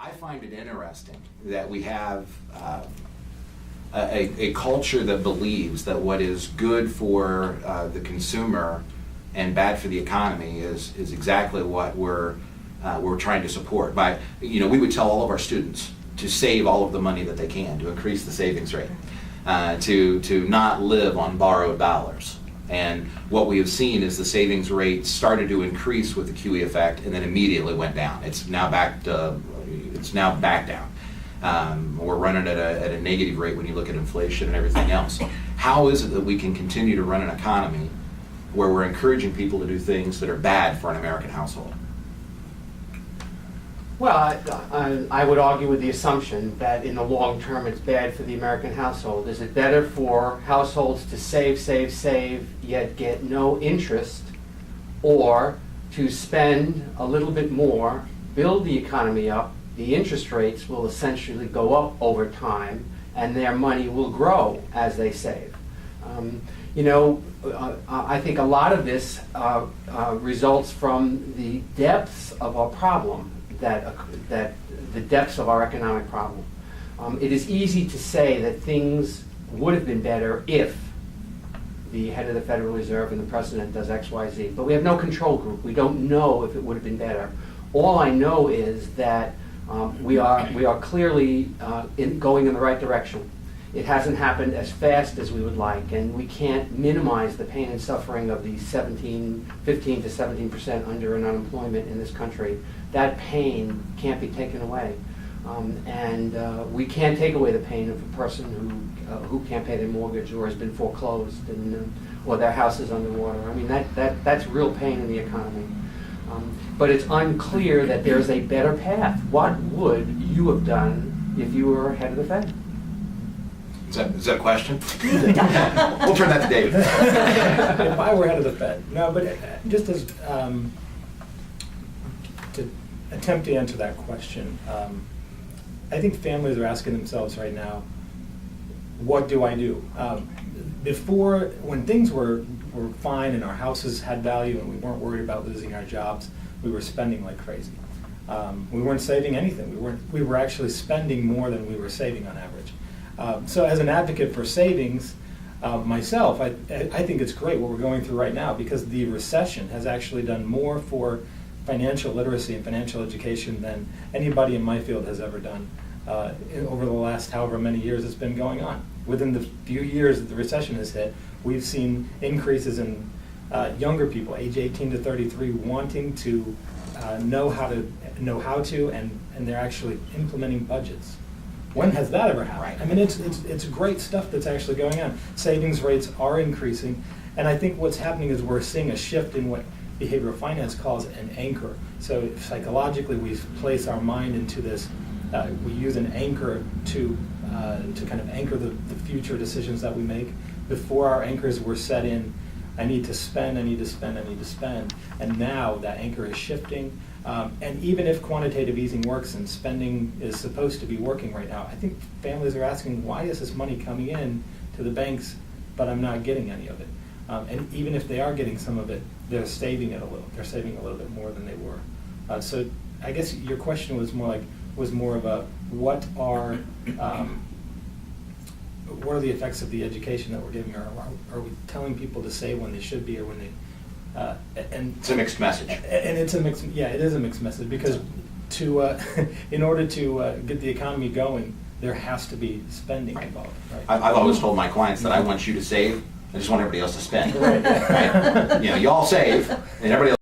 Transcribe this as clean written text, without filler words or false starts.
I find it interesting that we have a culture that believes that what is good for the consumer and bad for the economy is exactly what we're trying to support. We would tell all of our students to save all of the money that they can, to increase the savings rate, to not live on borrowed dollars. And what we have seen is the savings rate started to increase with the QE effect and then immediately went down. It's now back down. We're running at a negative rate when you look at inflation and everything else. How is it that we can continue to run an economy where we're encouraging people to do things that are bad for an American household? Well, I would argue with the assumption that in the long term it's bad for the American household. Is it better for households to save, yet get no interest, or to spend a little bit more, build the economy up? The interest rates will essentially go up over time, and their money will grow as they save. I think a lot of this results from the depths of our problem, that the depths of our economic problem. It is easy to say that things would have been better if the head of the Federal Reserve and the president does X, Y, Z, but we have no control group. We don't know if it would have been better. All I know is that we are clearly going in the right direction. It hasn't happened as fast as we would like, and we can't minimize the pain and suffering of the 15 to 17% under and unemployment in this country. That pain can't be taken away, and we can't take away the pain of a person who can't pay their mortgage or has been foreclosed and or their house is underwater. I mean that's real pain in the economy. But it's unclear that there's a better path. What would you have done if you were head of the Fed? Is that a question? We'll turn that to David. If I were head of the Fed. No, but just as to attempt to answer that question, I think families are asking themselves right now, what do I do? Before, when things were fine and our houses had value and we weren't worried about losing our jobs, we were spending like crazy. We weren't saving anything. We were actually spending more than we were saving on average. So as an advocate for savings, myself, I think it's great what we're going through right now, because the recession has actually done more for financial literacy and financial education than anybody in my field has ever done over the last however many years it's been going on. Within the few years that the recession has hit, we've seen increases in younger people, age 18 to 33, wanting to know how to, and they're actually implementing budgets. When has that ever happened? Right. I mean, it's great stuff that's actually going on. Savings rates are increasing, and I think what's happening is we're seeing a shift in what behavioral finance calls an anchor. So psychologically, we place our mind into this. We use an anchor to kind of anchor the future decisions that we make. Before our anchors were set in, I need to spend, I need to spend, I need to spend. And now that anchor is shifting. And even if quantitative easing works and spending is supposed to be working right now, I think families are asking, why is this money coming in to the banks, but I'm not getting any of it? And even if they are getting some of it, they're saving it a little. They're saving a little bit more than they were. So I guess your question was more of a what are the effects of the education that we're giving? Are we telling people to save when they should be, or when they? And It's a mixed message. And it's a mixed. Yeah, it is a mixed message, because in order to get the economy going, there has to be spending involved. Right? I've always told my clients that I want you to save. I just want everybody else to spend. Right. Right? You all save, and everybody else